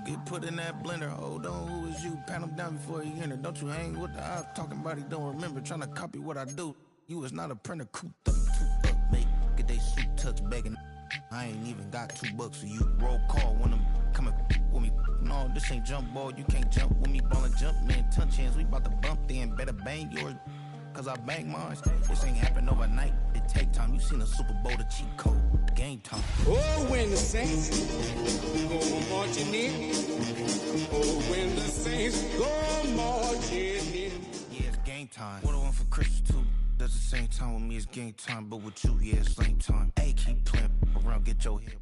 Get put in that blender. Hold on, who is you? Pat him down before he enter. Don't you hang with the op talking about he don't remember. Trying to copy what I do. You is not a printer. Cooped up, mate. Get they suit tucked begging. I ain't even got $2 for you. Roll call when I'm coming with me. No, this ain't jump ball. You can't jump with me. Ballin' jump, man. Touch hands. We about to bump then. Better bang yours. Cause I bang mine. This ain't happen overnight. It take time. You seen a Super Bowl, the cheat code. Game time. Oh, when the Saints go marching in. Oh, when the Saints go marching in. Yeah, it's game time. What I want for Christmas too. That's the same time with me, it's game time. But with you, yeah, it's lame time. Hey, keep playing around, get your head.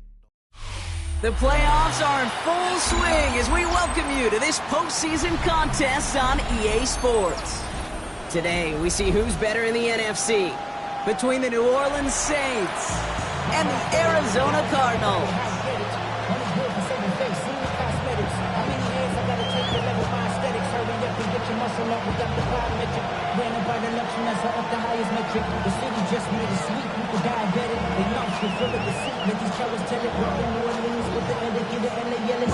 The playoffs are in full swing as we welcome you to this postseason contest on EA Sports. Today, we see who's better in the NFC between the New Orleans Saints and the Arizona Cardinals. The city just made a sweep. People diabetic. They lost you full of deceit. Let these cowards tell it. Rock New Orleans with the indicator and they yelling.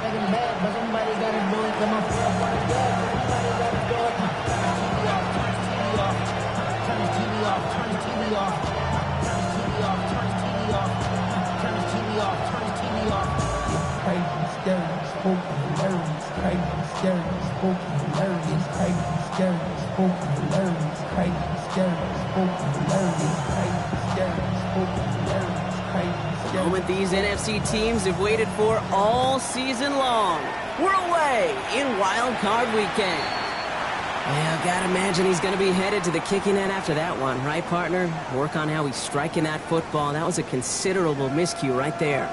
Making bad, but somebody gotta do it. Come on, somebody gotta do it. Turn his TV off. Turn his TV off. Turn his TV off. Turn his TV off. Turn his TV off. Turn his TV off. Crazy, scary, spooky, hilarious. Crazy, scary, spooky, hilarious. Crazy, scary, spooky, hilarious. Crazy, scary, spooky, hilarious. Crazy, scary, spooky, hilarious. Crazy, The moment these NFC teams have waited for all season long. We're away in Wild Card Weekend. Yeah, gotta imagine he's gonna be headed to the kicking net after that one, right, partner? Work on how he's striking that football. That was a considerable miscue right there.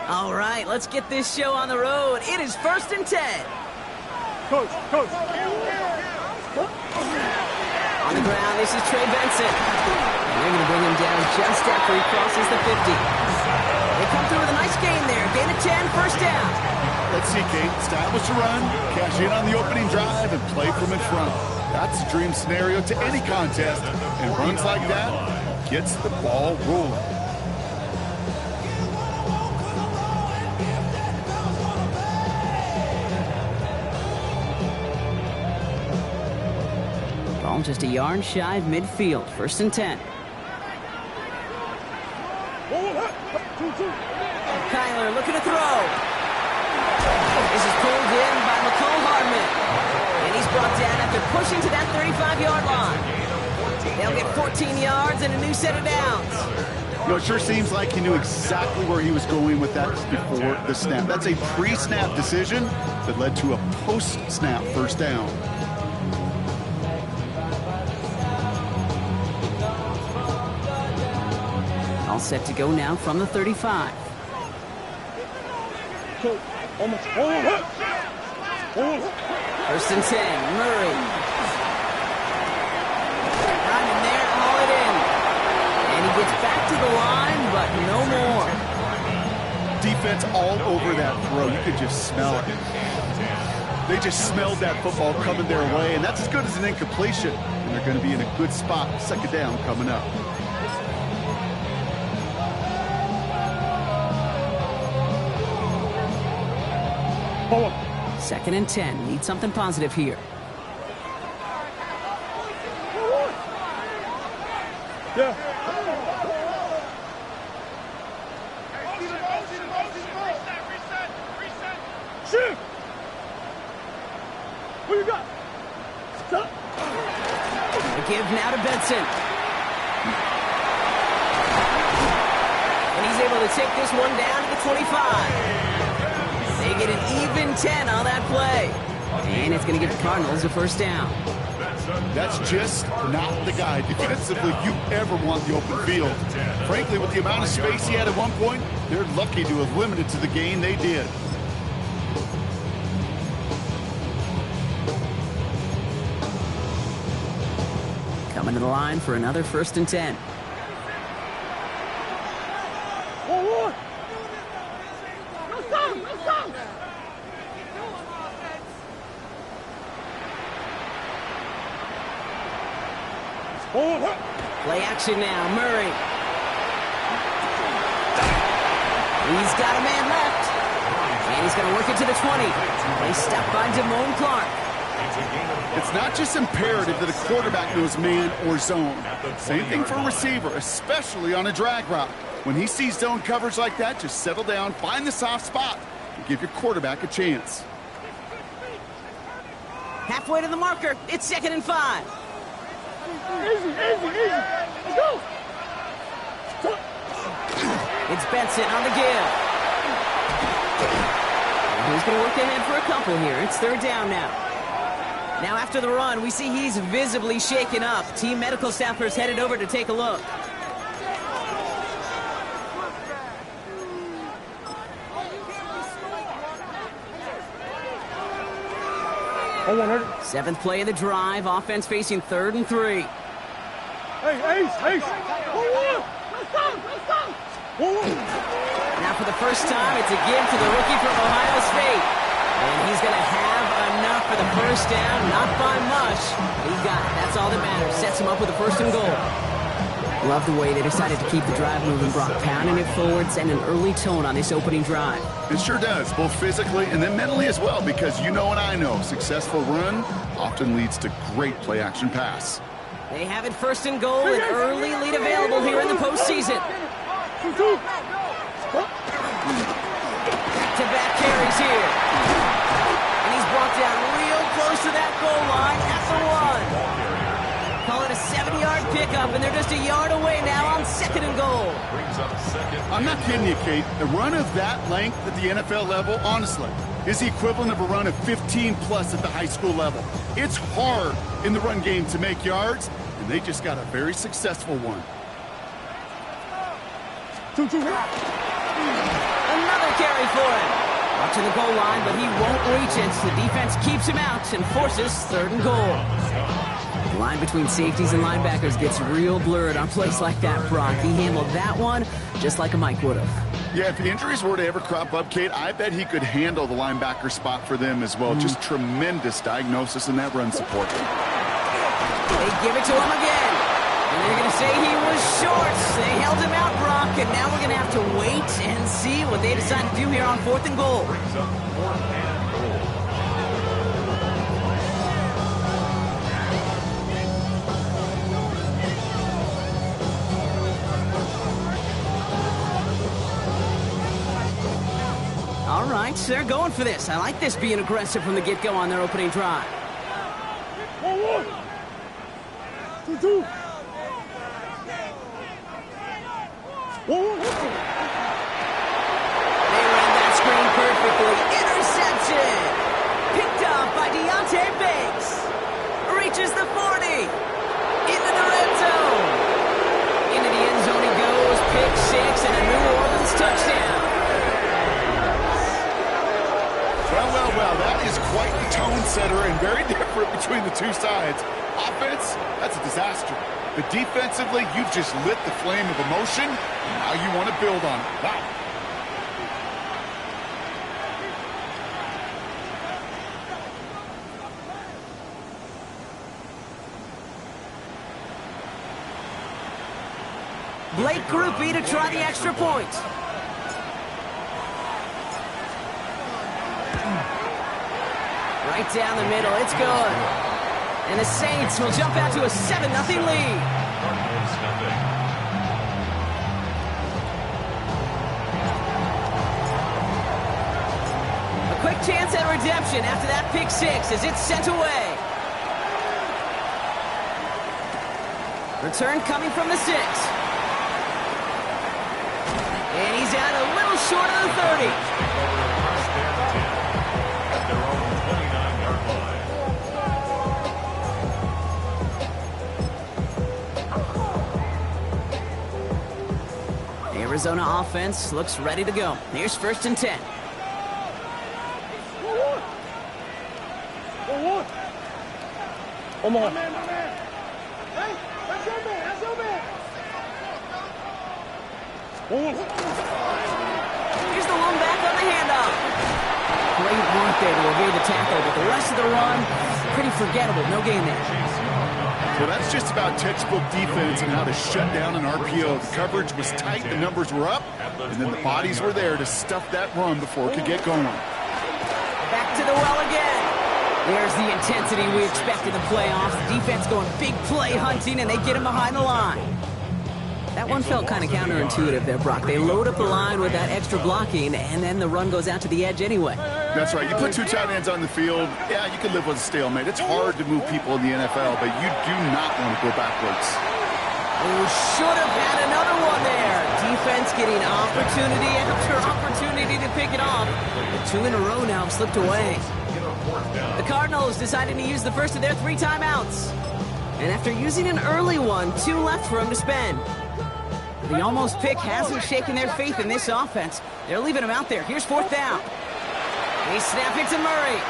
All right, let's get this show on the road. It is 1st and 10. Coach. On the ground, this is Trey Benson. And they're going to bring him down just after he crosses the 50. They come through with a nice gain there. Gain of 10, first down. Let's see, Kate. Establish a run, cash in on the opening drive, and play from in front. That's a dream scenario to any contest. And runs like that gets the ball rolling. Ball just a yard shy of midfield. 1st and 10. Kyler looking to throw. This is pulled in by McCole Hardman. And he's brought down after pushing to that 35-yard line. They'll get 14 yards and a new set of downs. You know, it sure seems like he knew exactly where he was going with that before the snap. That's a pre-snap decision that led to a post-snap first down. All set to go now from the 35. First and 10, Murray. Right in there, haul it in. And he gets back to the line, but no more. Defense all over that throw. You could just smell it. They just smelled that football coming their way, and that's as good as an incompletion. And they're going to be in a good spot, 2nd down coming up. Forward. 2nd and 10. Need something positive here. Yeah. Shoot! What you got? Stop. The give now to Benson. And he's able to take this one down to the 25. They get an even 10 on that play. And it's going to give the Cardinals a first down. That's just not the guy defensively you ever want the open field. Frankly, with the amount of space he had at one point, they're lucky to have limited to the gain they did. Coming to the line for another 1st and 10. Play action now, Murray. He's got a man left. And he's going to work it to the 20. Play stopped by Damone Clark. It's not just imperative that a quarterback knows man or zone. Same thing for a receiver, especially on a drag route. When he sees zone coverage like that, just settle down, find the soft spot, and give your quarterback a chance. Halfway to the marker. It's 2nd and 5. Easy. Let's go. It's Benson on the give. He's going to work ahead for a couple here. It's 3rd down now. Now after the run, we see he's visibly shaken up. Team medical staffers headed over to take a look. Seventh play of the drive. Offense facing 3rd and 3. Hey, Ace. Now for the first time, it's a give to the rookie from Ohio State. And he's going to have enough for the 1st down. Not by much. He got it. That's all that matters. Sets him up with a 1st and goal. Love the way they decided to keep the drive moving, Brock, pounding it forward, sending an early tone on this opening drive. It sure does, both physically and then mentally as well, because you know and I know, successful run often leads to great play-action pass. They have it 1st and goal, an early lead available here in the postseason. Back-to-back carries here. And he's brought down real close to that goal line at the 1. Call it a 70-yard pickup, and they're just a yard away now on 2nd and goal. I'm not kidding you, Kate. A run of that length at the NFL level, honestly, is the equivalent of a run of 15-plus at the high school level. It's hard in the run game to make yards, and they just got a very successful one. Another carry for him. Up to the goal line, but he won't reach it. The defense keeps him out and forces 3rd and goal. The line between safeties and linebackers gets real blurred on plays like that, Brock. He handled that one just like a Mike would have. Yeah, if the injuries were to ever crop up, Kate, I bet he could handle the linebacker spot for them as well. Just tremendous diagnosis in that run support. They give it to him again. And they're going to say he was short. They held him out, Brock, and now we're going to have to wait and see what they decide to do here on 4th and goal. All right, they're going for this. I like this being aggressive from the get-go on their opening drive. 1-1. 2-2. 1-1. They ran that screen perfectly. Interception! Picked up by Deontay Banks. Reaches the 40. Into the red zone. Into the end zone he goes. Pick 6 and a New Orleans touchdown. Well, that is quite the tone setter and very different between the two sides. Offense, that's a disaster. But defensively, you've just lit the flame of emotion, and now you want to build on it. Wow. Blake Groupie to try the extra point. Right down the middle, it's good. And the Saints will jump out to a 7-0 lead. A quick chance at redemption after that pick 6 as it's sent away. Return coming from the 6. And he's out a little short of the 30. Arizona offense looks ready to go. Here's 1st and 10. 1-1. One more. Hey. Here's the one back on the handoff. Great work there to evade the tackle, but the rest of the run, pretty forgettable. No gain there. Well, that's just about textbook defense and how to shut down an RPO. The coverage was tight, the numbers were up, and then the bodies were there to stuff that run before it could get going. Back to the well again. There's the intensity we expect in the playoffs. Defense going big play hunting, and they get him behind the line. That one felt kind of counterintuitive there, Brock. They load up the line with that extra blocking, and then the run goes out to the edge anyway. That's right. You put two tight ends on the field, yeah, you can live with a stalemate. It's hard to move people in the NFL, but you do not want to go backwards. Oh, should have had another one there. Defense getting opportunity after opportunity to pick it off. The two in a row now have slipped away. The Cardinals deciding to use the first of their 3 timeouts. And after using an early one, 2 left for him to spend. The almost pick hasn't shaken their faith in this offense. They're leaving him out there. Here's 4th down. They snap it to Murray.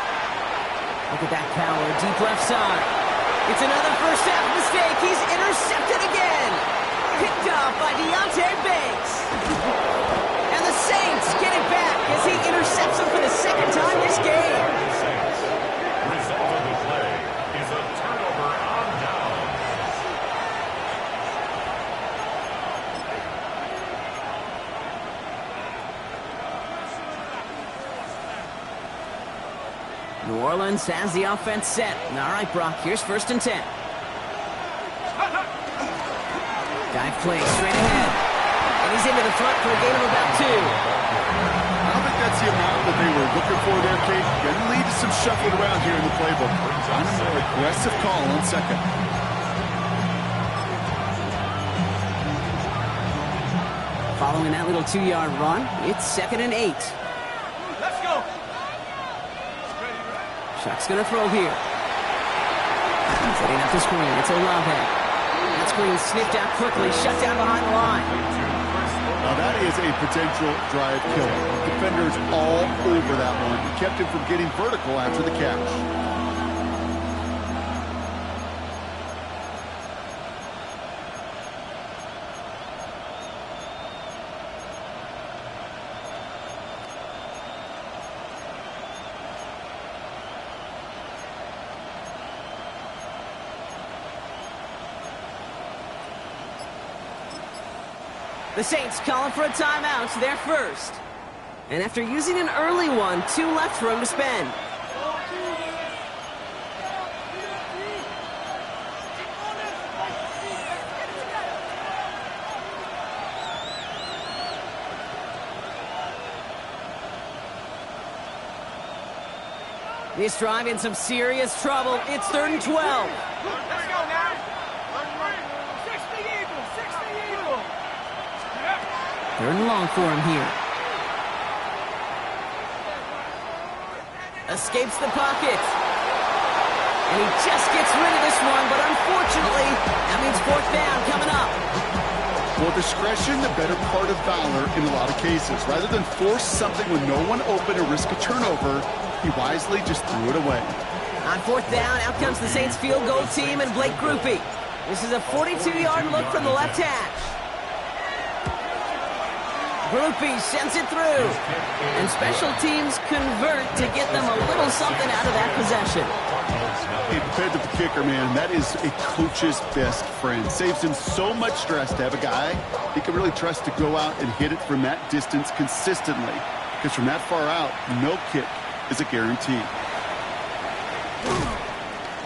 Look at that power, deep left side. It's another first half mistake. He's intercepted again. Picked up by Deontay Banks. And the Saints get it back as he intercepts him for the 2nd time this game. Result of the play is a turnover on down. New Orleans has the offense set. All right, Brock, here's 1st and 10. Dive play straight ahead. And he's into the front for a gain of about 2. I don't think that's the amount that they were looking for there, Kate. Going to lead to some shuffling around here in the playbook. On a more aggressive call on 2nd. Following that little 2-yard run, it's 2nd and 8. Let's go. Chuck's going to throw here. Setting up the screen. It's Olave. That screen sniffed out quickly, shut down behind the line. Now that is a potential drive killer. Defenders all over that one. He kept him from getting vertical after the catch. The Saints calling for a timeout, their first. And after using an early one, 2 left for him to spend. This drive in some serious trouble. It's 3rd and 12. Let's go now. 60 Eagles. 60 Eagles. 3rd and long for him here. Escapes the pocket. And he just gets rid of this one, but unfortunately, that means 4th down coming up. Well, discretion, the better part of valor in a lot of cases. Rather than force something with no one open or risk a turnover, he wisely just threw it away. On 4th down, out comes the Saints field goal team and Blake Grupe. This is a 42-yard look from the left hash. Grupe sends it through. And special teams convert to get them a little something out of that possession. Hey, compared to the kicker, man, that is a coach's best friend. Saves him so much stress to have a guy he can really trust to go out and hit it from that distance consistently. Because from that far out, no kick is a guarantee.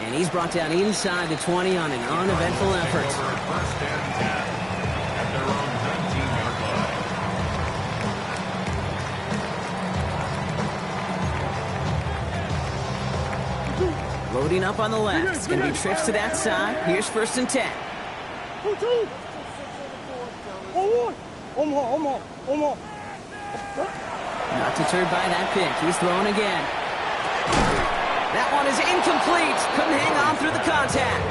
And he's brought down inside the 20 on an uneventful effort. 1st and 10 at their own 19-yard line. Loading up on the left. It's going to be trips to that side. Here's 1st and 10. 2-2. 1-1. Not deterred by that pick. He's throwing again. That one is incomplete. Couldn't hang on through the contact.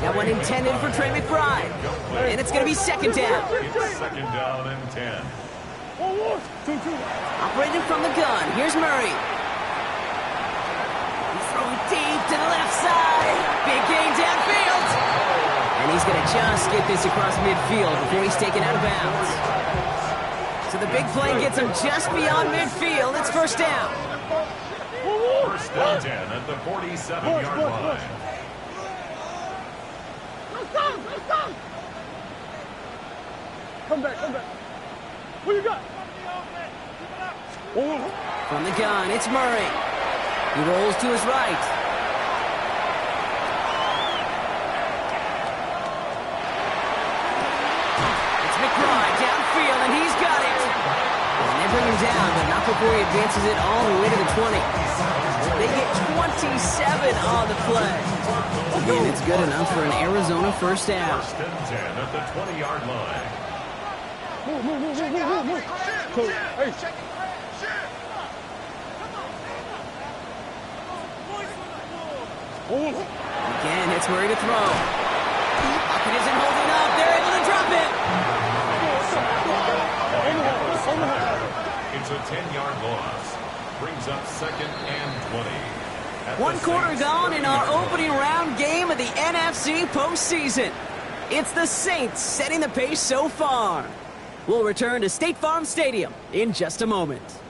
That one intended for Trey McBride. And it's going to be 2nd down. It's 2nd down and 10. 1-1. 2-2. Operating from the gun. Here's Murray. He's throwing deep to the left side. Big gain downfield. And he's going to just get this across midfield before he's taken out of bounds. So the big play gets him just beyond midfield. It's first down. First and 10 at the 47-yard line. Come back. What you got? From the gun, it's Murray. He rolls to his right. It's McBride downfield, and he's got it. And they bring him down, but not before he advances it all the way to the 20. They get 27 on the play. And it's good enough for an Arizona first down. First and 10 at the 20-yard line. Move. Hey. Again, it's Murray to throw. Lockett isn't holding up. They're able to drop it. It's a 10-yard loss. Brings up second and 20. One quarter gone in our opening round game of the NFC postseason. It's the Saints setting the pace so far. We'll return to State Farm Stadium in just a moment.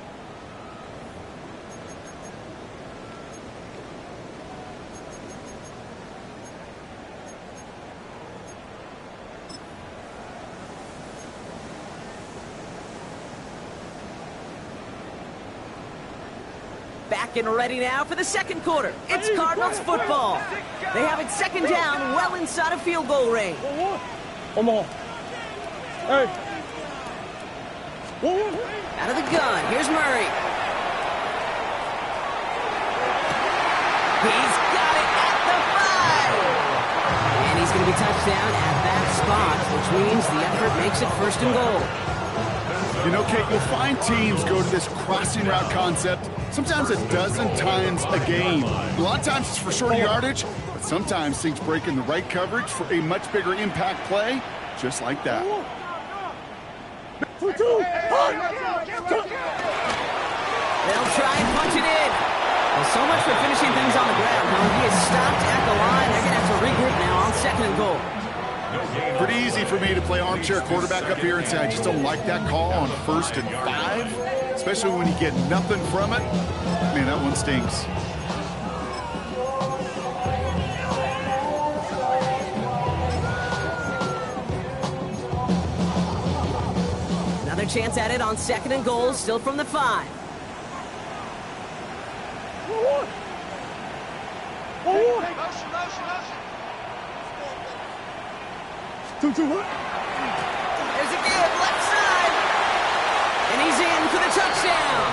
Back and ready now for the second quarter. It's Cardinals football. They have it second down, well inside of field goal range. Omaha. Hey. Out of the gun, here's Murray. He's got it at the 5. And he's going to be touchdown at that spot, which means the effort makes it first and goal. You know, Kate, you'll find teams go to this crossing route concept sometimes a dozen times a game. A lot of times it's for shorter yardage, but sometimes things break in the right coverage for a much bigger impact play, just like that. Two. They'll try and punch it in. Well, so much for finishing things on the ground, huh? He is stopped at the line. They're going to have to regroup now on second and goal. Pretty easy for me to play armchair quarterback up here and say I just don't like that call on 1st and 5, especially when you get nothing from it. Man, that one stings. Another chance at it on second and goal, still from the 5. Two. There's a give, left side. And he's in for the touchdown.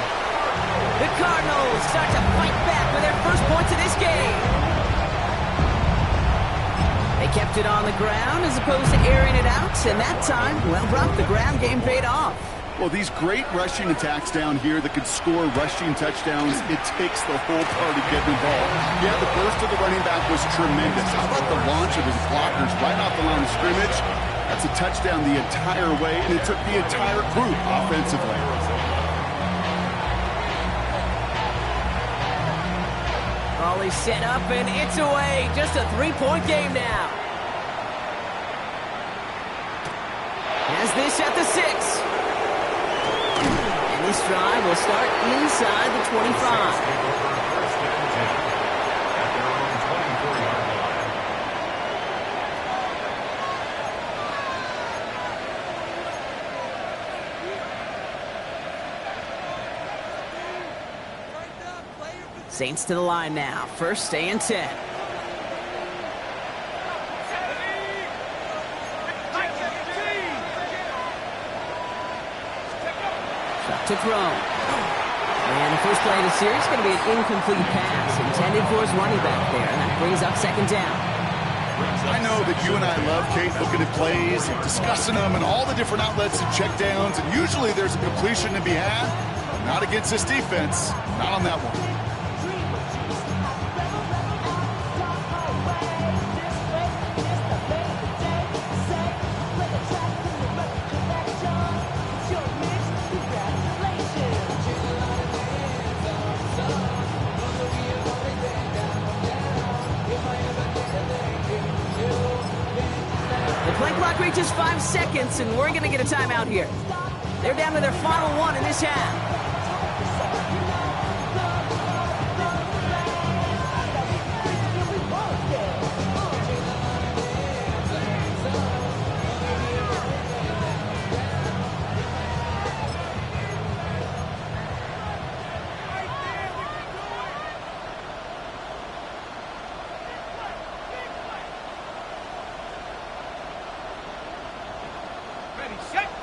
The Cardinals start to fight back with their first points of this game. They kept it on the ground as opposed to airing it out, and that time, well, Brock, the ground game paid off. Well, these great rushing attacks down here that could score rushing touchdowns, it takes the whole party getting involved. Yeah, the burst of the running back was tremendous. How about the launch of his blockers right off the line of scrimmage? That's a touchdown the entire way, and it took the entire group offensively. Volley set up, and it's away. Just a 3-point game now. Has this at the 6. This drive will start inside the 25. Saints to the line now. First and 10. To throw. And the first play of the series is going to be an incomplete pass intended for his running back there, and that brings up second down. I know that you and I love, Kate, looking at plays and discussing them and all the different outlets and checkdowns, and usually there's a completion to be had. Not against this defense. Not on that one. with just 5 seconds, and we're going to get a timeout here. They're down to their final one in this half.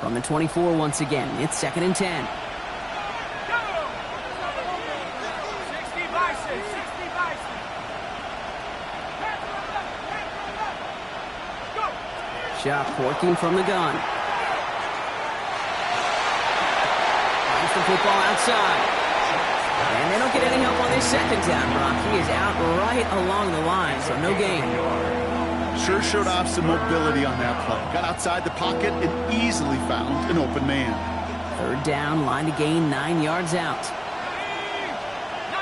From the 24 once again, it's 2nd and 10. 60 Bison, 60 Bison. Shot working from the gun. Finds the football outside. And they don't get any help on this 2nd down, Brock. He is out right along the line, so no gain. Sure showed off some mobility on that play. Got outside the pocket and easily found an open man. 3rd down, line to gain 9 yards out. 19,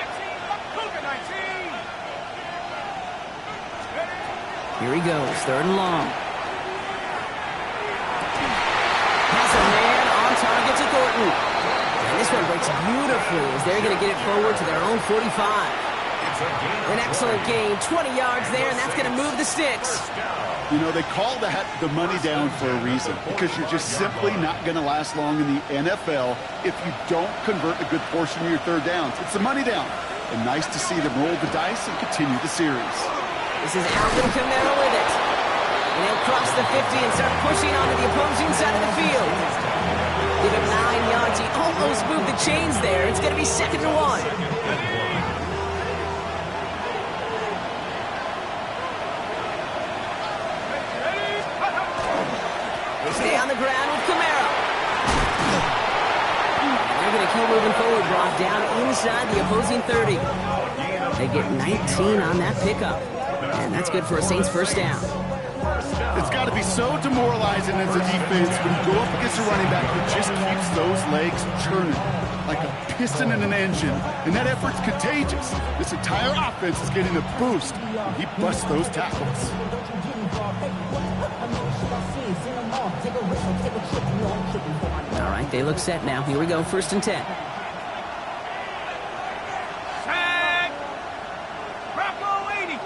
19. Here he goes, 3rd and long. Has a man on target to Thornton. And this one breaks beautifully as they're going to get it forward to their own 45. An excellent gain, 20 yards there, and that's going to move the sticks. You know, they call that the money down for a reason, because you're just simply not going to last long in the NFL if you don't convert a good portion of your 3rd downs. It's the money down. And nice to see them roll the dice and continue the series. This is Alvin Kamara with it. And he'll cross the 50 and start pushing onto the opposing side of the field. Give him 9 yards. He almost moved the chains there. It's going to be 2nd and 1. Stay on the ground with Kamara. They're going to keep moving forward, Brock, down inside the opposing 30. They get 19 on that pickup. And that's good for a Saints 1st down. It's got to be so demoralizing as a defense when you go up against a running back who just keeps those legs churning like a piston in an engine. And that effort's contagious. This entire offense is getting a boost. And he busts those tackles. All right, they look set now. Here we go, 1st and 10. Tag! Bronco 80.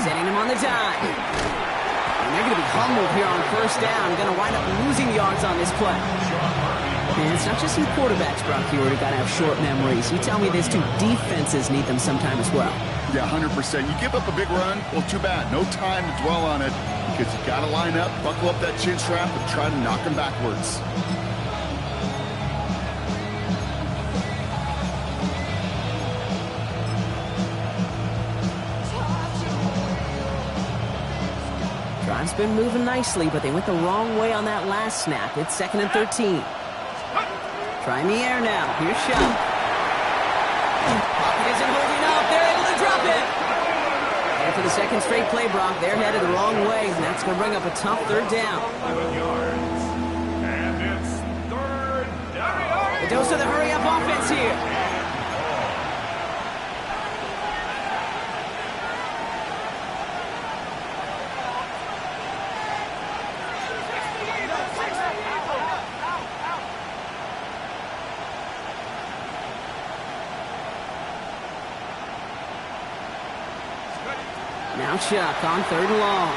Setting him on the dime. And they're going to be humbled here on 1st down. Going to wind up losing yards on this play. And it's not just you quarterbacks, Brock, here who got to have short memories. You tell me this too, defenses need them sometime as well. Yeah, 100%. You give up a big run, well, too bad. No time to dwell on it because you got to line up, buckle up that chin strap, and try to knock them backwards. Drive's been moving nicely, but they went the wrong way on that last snap. It's 2nd and 13. Try in the air now. Here's Shutt. Pocket isn't holding up. They're able to drop it. And for the 2nd straight play, Brock, they're headed the wrong way, and that's going to bring up a tough 3rd down. 11 yards. And it's 3rd down. The dose of the hurry-up offense here. Now Chuck on 3rd and long.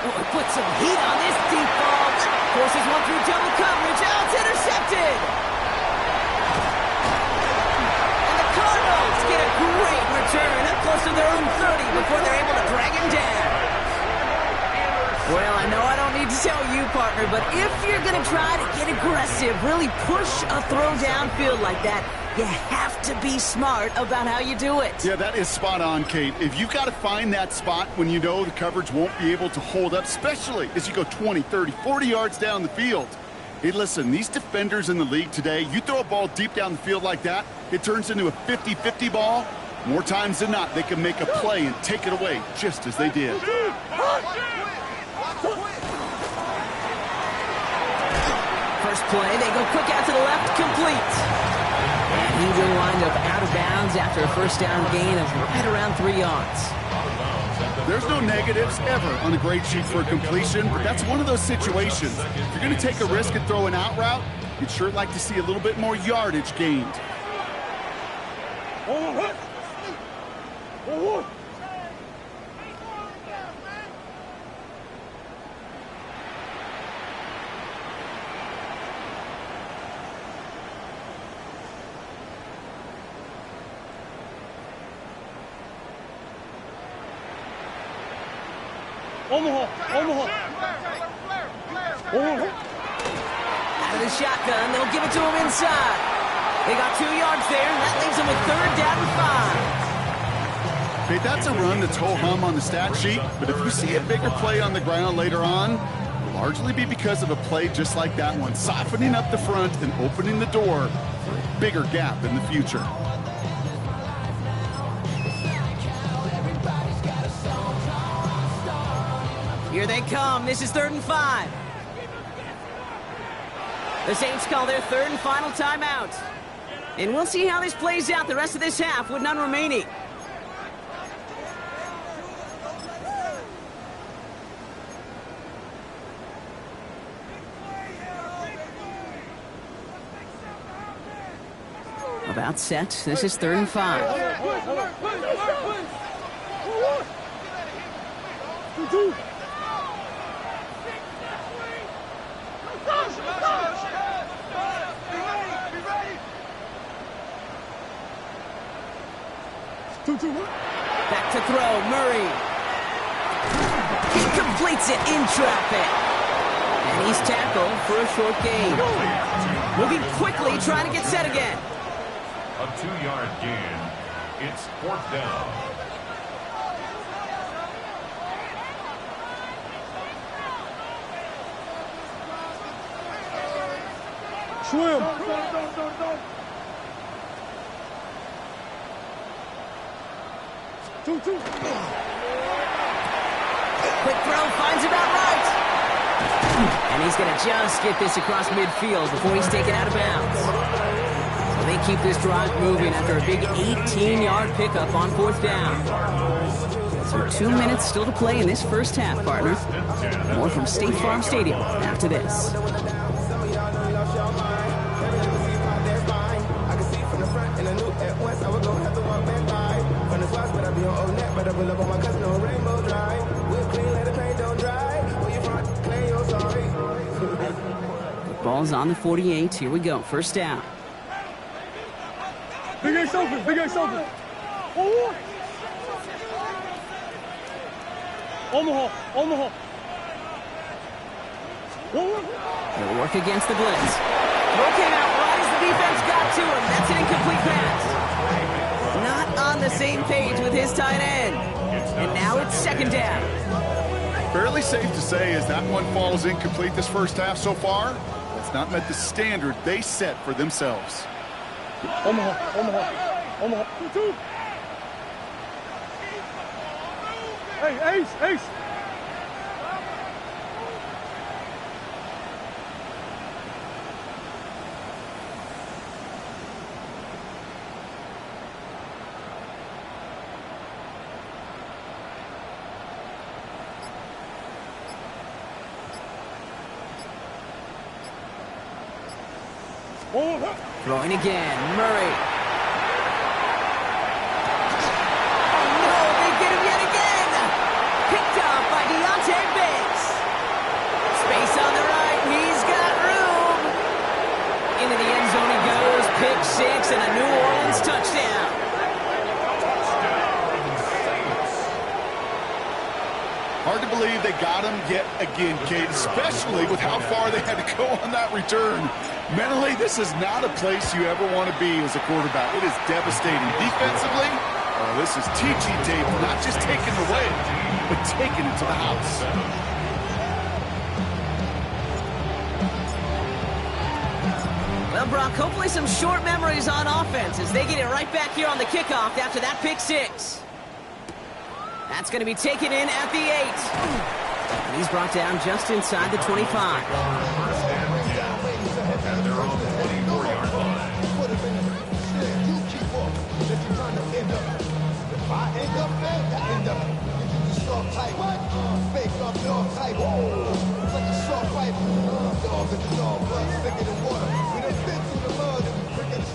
Oh, put some heat on this deep ball. Forces one through double coverage. Oh, it's intercepted. And the Cardinals get a great return up close to their own 30 before they're able to drag him down. Well, I know I don't need to tell you, partner, but if you're going to try to get aggressive, really push a throw downfield like that, you have to be smart about how you do it. Yeah, that is spot on, Kate. If you've got to find that spot when you know the coverage won't be able to hold up, especially as you go 20, 30, 40 yards down the field. Hey, listen, these defenders in the league today, you throw a ball deep down the field like that, it turns into a 50-50 ball. More times than not, they can make a play and take it away, just as they did. First play, they go quick out to the left, complete. And He will wind up out of bounds after a first down gain of right around 3 yards. There's no negatives ever on a grade sheet for a completion, but that's one of those situations. If you're going to take a risk and throw an out route, you'd sure like to see a little bit more yardage gained. Out of the shotgun, they'll give it to him inside. They got 2 yards there, and that leaves them with 3rd down and 5. Okay, that's a run that's ho-hum on the stat sheet, but if you see a bigger play on the ground later on, it'll largely be because of a play just like that one, softening up the front and opening the door for a bigger gap in the future. Here they come. This is 3rd and 5. The Saints call their 3rd and final timeout. And we'll see how this plays out the rest of this half with none remaining. About set. This is 3rd and 5. Back to throw, Murray. He completes it in traffic. And he's tackled for a short gain. Moving quickly, trying to get set again. A 2-yard gain. It's 4th down. Swim. Quick throw, finds about right. And he's going to just get this across midfield before he's taken out of bounds. So they keep this drive moving after a big 18-yard pickup on 4th down. So 2 minutes still to play in this first half, partner. More from State Farm Stadium after this. Ball's on the 48. Here we go. First down. Big Ace open. Big Ace open. Omaha. Omaha. He'll work against the blitz. Throw came out right as the defense got to him. That's an incomplete pass. Not on the same page with his tight end. And now it's 2nd down. Fairly safe to say as that one falls incomplete this first half so far, it's not met the standard they set for themselves. Omaha. Omaha. Omaha. Hey, Ace. Ace. Throwing again, Murray. Oh no, they get him yet again! Picked up by Deontay Banks. Space on the right, he's got room. Into the end zone he goes, pick 6 and a New Orleans touchdown. Hard to believe they got him yet again, Kate, especially with how far they had to go on that return. Mentally, this is not a place you ever want to be as a quarterback. It is devastating. Defensively, this is teaching tape, not just taking it away, but taking it to the house. Well, Brock, hopefully some short memories on offense as they get it right back here on the kickoff after that pick 6. That's going to be taken in at the 8. And he's brought down just inside the 25. At their own 24-yard line.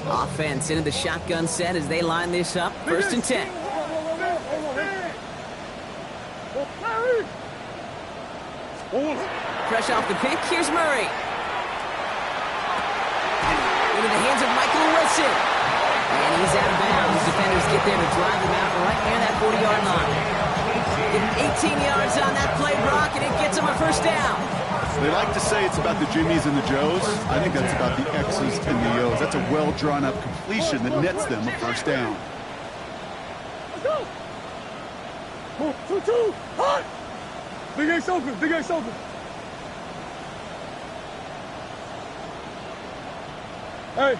Offense into the shotgun set as they line this up. 1st and 10. Fresh off the pick, here's Murray. Into the hands of Michael Wilson. And he's out of bounds. Defenders get there to drive him out right near that 40-yard line. Getting 18 yards on that play, Brock, and it gets him a 1st down. They like to say it's about the Jimmies and the Joes. I think that's about the X's and the O's. That's a well-drawn-up completion that nets them a 1st down. Two, hot! Big Ace open, Big Ace open. Hey.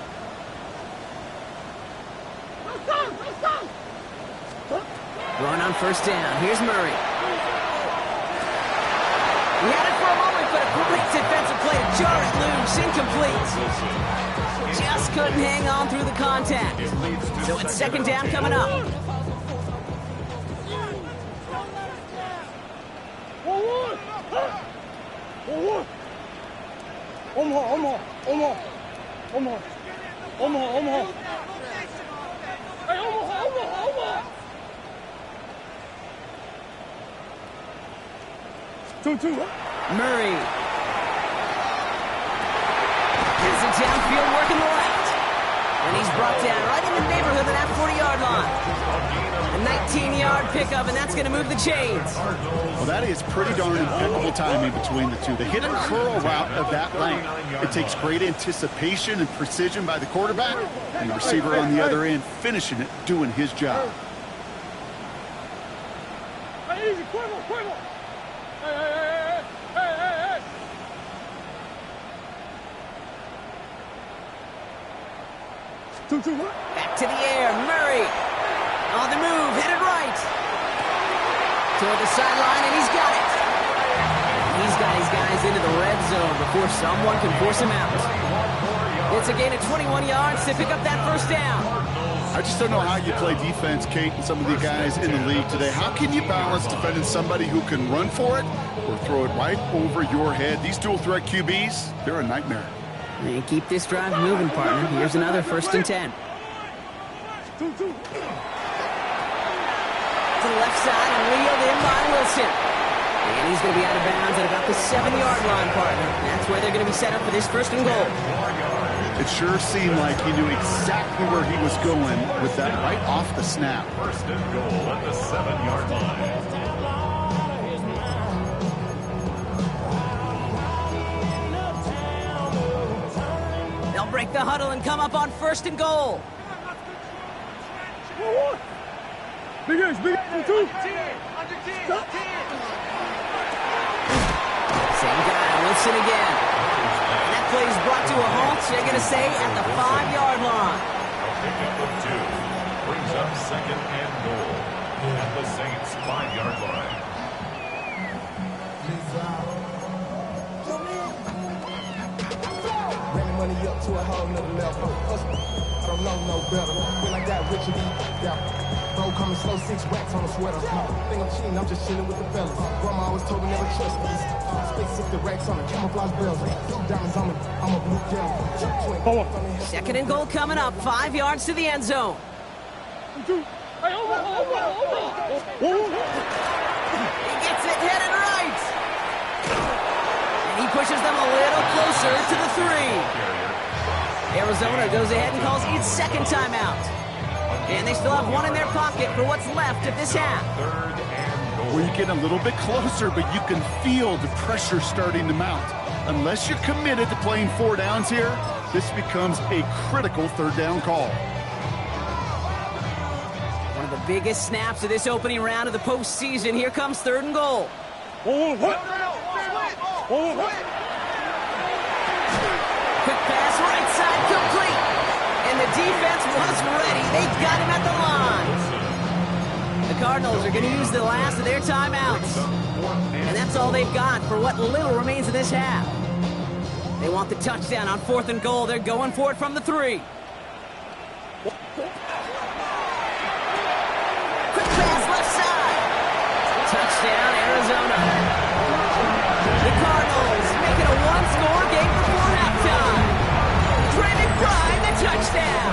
Run on 1st down. Here's Murray. He had it for a moment, but a great defensive play to jar it loose. Incomplete. Just couldn't hang on through the contact. So it's 2nd down coming up. Omaha. Hey, Omaha. 2-2. Murray. Here's the downfield working the left. And he's brought down right in the neighborhood of that 40-yard line. A 19-yard pickup, and that's going to move the chains. Well, that is pretty darn impeccable timing between the two. The hit and curl route of that length. It takes great anticipation and precision by the quarterback, and the receiver on the other end finishing it, doing his job. Hey, easy, Quavo. Hey. 2-2. Back to the air, Murray. On the move, headed right. Toward the sideline, and he's got it. He's got his guys into the red zone before someone can force him out. It's a gain of 21 yards to pick up that 1st down. I just don't know how you play defense, Kate, and some of the guys in the league today. How can you balance defending somebody who can run for it or throw it right over your head? These dual-threat QBs, they're a nightmare. They keep this drive moving, partner. Here's another 1st and 10. 2-2. To the left side and reeled in by Wilson. And he's going to be out of bounds at about the 7-yard line, partner. That's where they're going to be set up for this 1st and goal. It sure seemed like he knew exactly where he was going with that right off the snap. 1st and goal at the 7-yard line. They'll break the huddle and come up on 1st and goal. Big Ace, 2. Same guy, Wilson again. And that play is brought to a halt, so they're going to say at the 5-yard line. Pick up of 2. Brings up 2nd and goal at the Saints' 5-yard line. Running money up to a whole nother level. I don't know no better. When I got rich and yeah. Bro coming slow, 6 racks on a sweater. Think I'm cheating, I'm just chilling with the fellas. Grandma always told me never trust these. Space 60 racks on a camouflage bells. Diamonds on me, I'm a blue devil. 2nd and goal coming up, 5 yards to the end zone. Hey, Omaha. He gets it headed right. And he pushes them a little closer to the 3. Arizona goes ahead and calls its 2nd timeout. And they still have one in their pocket for what's left of this half. 3rd and goal. Well, you get a little bit closer, but you can feel the pressure starting to mount. Unless you're committed to playing 4 downs here, this becomes a critical 3rd down call. One of the biggest snaps of this opening round of the postseason. Here comes 3rd and goal. Quick pass, right side, complete. And the defense was ready. They got him at the line. The Cardinals are going to use the last of their timeouts. And that's all they've got for what little remains of this half. They want the touchdown on 4th and goal. They're going for it from the 3. Quick pass touchdown, Arizona. The Cardinals make it a one-score game before halftime. Trey McBride, the touchdown.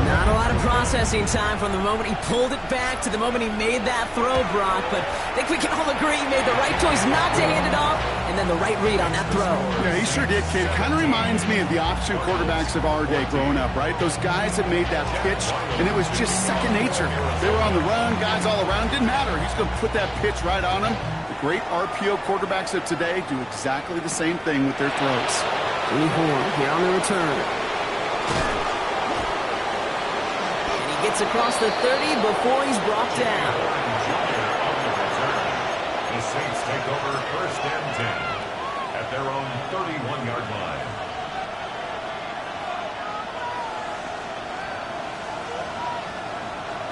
Not a lot of processing time from the moment he pulled it back to the moment he made that throw, Brock, but I think we can all agree he made the right choice not to hand it off, and then the right read on that throw. Yeah, he sure did, kid. Kind of reminds me of the option quarterbacks of our day growing up, right? Those guys that made that pitch, and it was just second nature. They were on the run, guys all around. Didn't matter. He's going to put that pitch right on him. The great RPO quarterbacks of today do exactly the same thing with their throws. Lee Horn here on the return. Gets across the 30 before he's brought down. The Saints take over first and 10 at their own 31-yard line.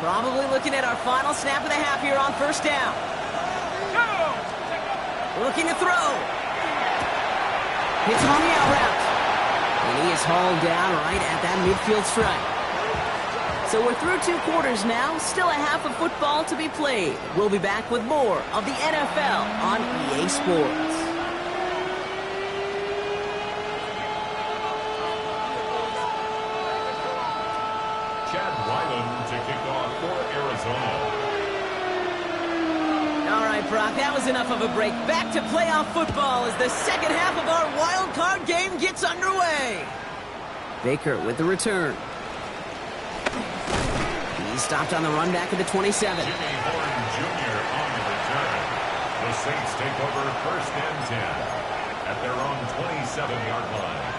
Probably looking at our final snap of the half here on first down. Looking to throw. It's on the out route. And he is hauled down right at that midfield stripe. So we're through 2 quarters now, still a half of football to be played. We'll be back with more of the NFL on EA Sports. Chad Ryland to kick off for Arizona. All right, Brock, that was enough of a break. Back to playoff football as the second half of our wild card game gets underway. Baker with the return. He stopped on the run back at the 27. Jimmy Horn Jr. on the return. The Saints take over first and 10 at their own 27-yard line.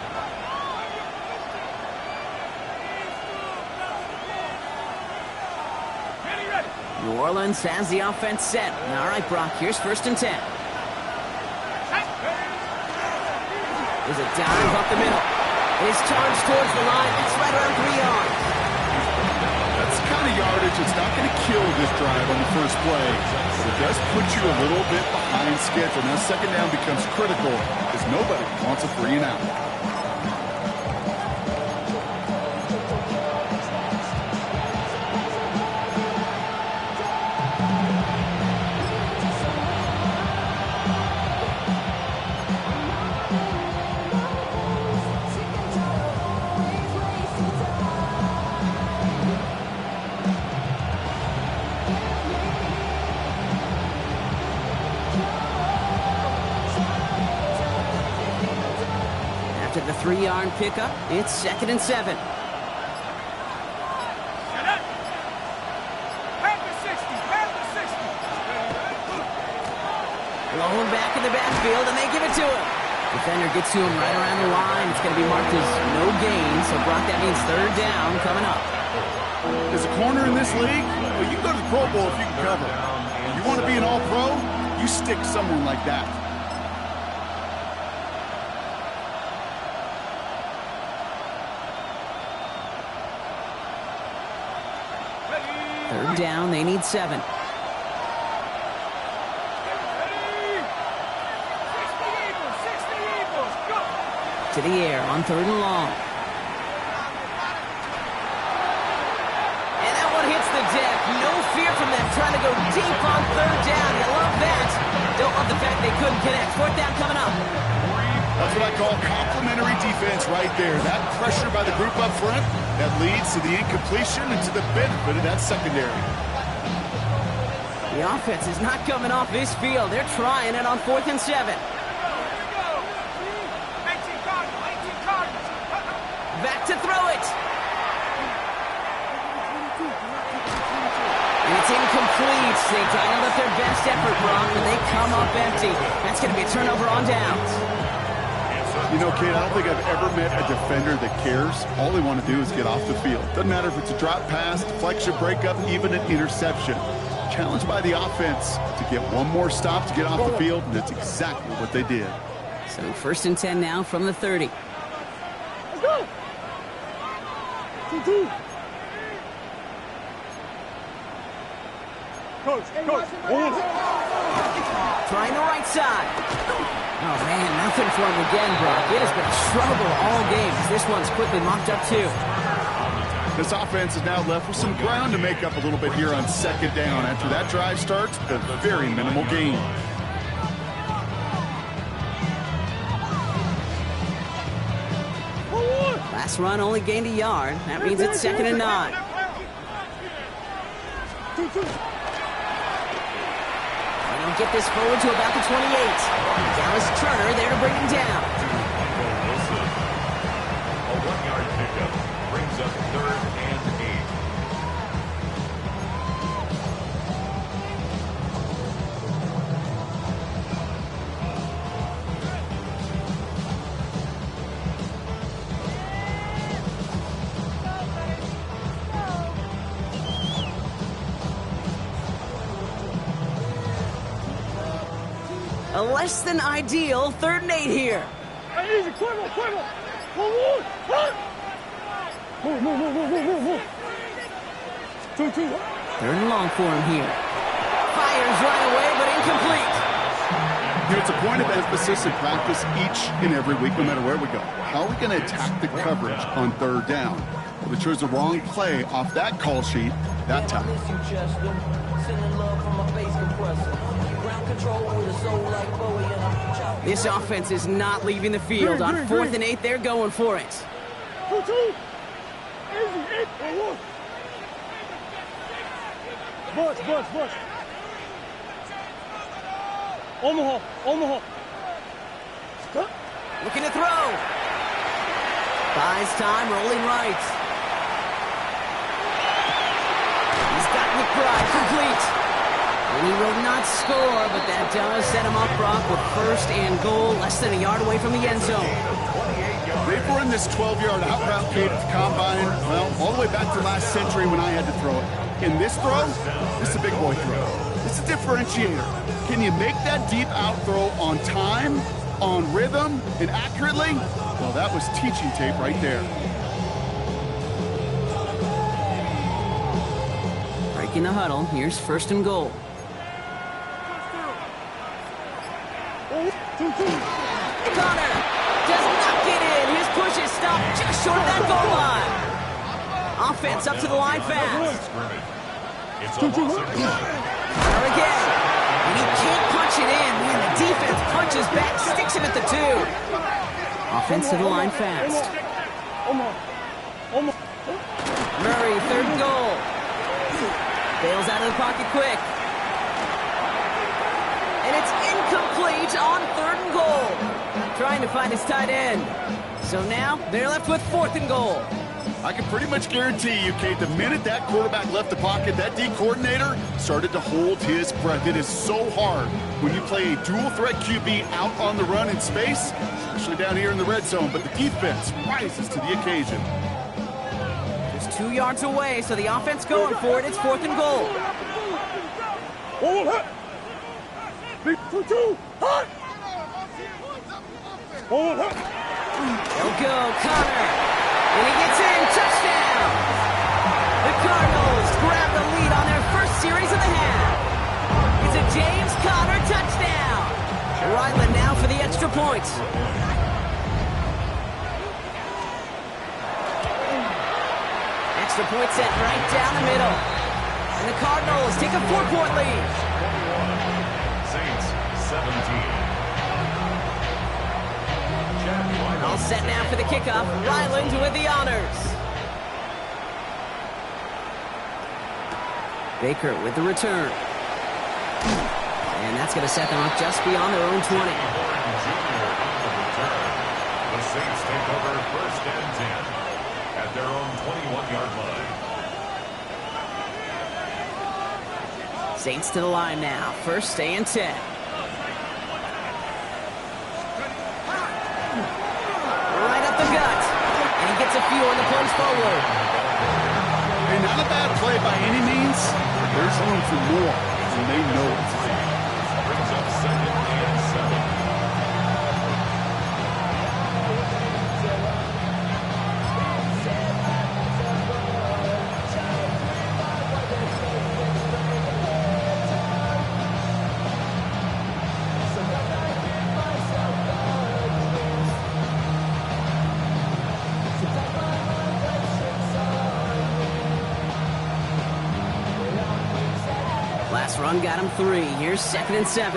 New Orleans has the offense set. All right, Brock, here's first and 10. There's a dive up the middle. It's charged towards the line. It's right around 3 yards. That's the kind of yardage that's not going to kill this drive on the first play. But it does put you a little bit behind schedule. Now second down becomes critical because nobody wants a 3 and out. The 3-yard pickup. It's second and 7. Blown back in the backfield, and they give it to him. Defender gets to him right around the line. It's going to be marked as no gain, so Brock, that means third down coming up. As a corner in this league, well, you can go to the Pro Bowl if you can cover. You want to be an all-pro? You stick someone like that. Third down, they need 7. To the air on third and long. And that one hits the deck. No fear from them trying to go deep on third down. You love that. Don't love the fact they couldn't connect. Fourth down coming up. That's what I call complimentary defense right there. That pressure by the group up front, that leads to the incompletion and to the benefit of that secondary. The offense is not coming off this field. They're trying it on 4th and 7. Back to throw it. And it's incomplete. They dialed up their best effort, Brock, but they come up empty. That's going to be a turnover on downs. You know, Kate, I don't think I've ever met a defender that cares. All they want to do is get off the field. Doesn't matter if it's a drop pass, deflection, breakup, even an interception. Challenged by the offense to get one more stop to get off the field, and that's exactly what they did. So first and 10 now from the 30. Let's go! 2-2. Coach. Trying the right side. Oh, man, nothing for him again, Brock. It has been a struggle all game. This one's quickly mopped up, too. This offense is now left with some ground to make up a little bit here on second down. After that drive starts, a very minimal gain. Last run only gained a yard. That means it's 2nd and 9. They'll get this forward to about the 28. Dallas Turner there to bring him down. A 1-yard pickup brings up 3rd and 8. A less than ideal 3rd and 8 here. Easy, quick. Move. 3rd and long for him here. Fires right away, but incomplete. It's a point of emphasis in practice each and every week, no matter where we go. How are we going to attack the coverage on 3rd down? Well, they chose the wrong play off that call sheet that time. This offense is not leaving the field. On 4th and 8, they're going for it. 2-2. Easy, 8-1. Butch. Omaha. Looking to throw. Buys time, rolling right. He's got McBride complete. And he will not score, but that does set him up, Brock, with 1st and goal, less than a yard away from the end zone. They've run this 12-yard out route, Kate, at the combine, well, all the way back to last century when I had to throw it. In this throw, this is a big boy throw. This is a differentiator. Can you make that deep out throw on time, on rhythm, and accurately? Well, that was teaching tape right there. Breaking the huddle, here's 1st and goal. Connor does not get in. His push is stopped just short of that goal line. Offense up to the line fast. Connor again. And he can't punch it in. Man, the defense punches back, sticks him at the 2. Offense to the line fast. Murray, 3rd and goal. Bails out of the pocket quick. And it's incomplete on 3rd and goal. Trying to find his tight end. So now they're left with 4th and goal. I can pretty much guarantee you, Kate, the minute that quarterback left the pocket, that D coordinator started to hold his breath. It is so hard when you play a dual threat QB out on the run in space, especially down here in the red zone, but the defense rises to the occasion. Just 2 yards away, so the offense going for it. It's 4th and goal. They'll go, Connor. And he gets in, touchdown! The Cardinals grab the lead on their 1st series of the half. It's a James Conner touchdown. Ryland now for the extra point. Extra point set right down the middle. And the Cardinals take a 4-point lead. Saints 17. All set now for the kickoff. Ryland with the honors. Baker with the return. And that's going to set them up just beyond their own 20. The Saints take over 1st and 10 at their own 21-yard line. Saints to the line now. 1st and 10. Right up the gut. And he gets a few on the plunge forward. And not a bad play by any means, but there's room for more, and they know it. Brings up 2nd and 7. This run got him 3. Here's 2nd and 7.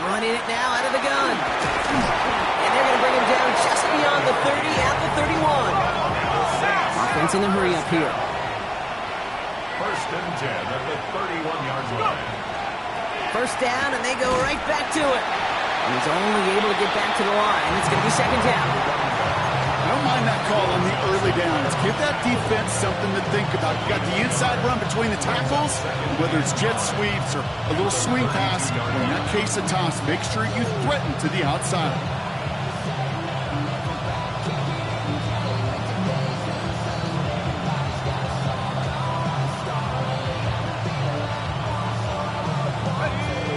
Running it now out of the gun. And they're going to bring him down just beyond the 30 at the 31. Offense in the hurry up here. 1st and 10 at the 31-yard line. 1st down, and they go right back to it. And he's only able to get back to the line. It's going to be 2nd down. I don't mind that call on the early downs. Give that defense something to think about. You got the inside run between the tackles, whether it's jet sweeps or a little swing pass, or in that case a toss, make sure you threaten to the outside.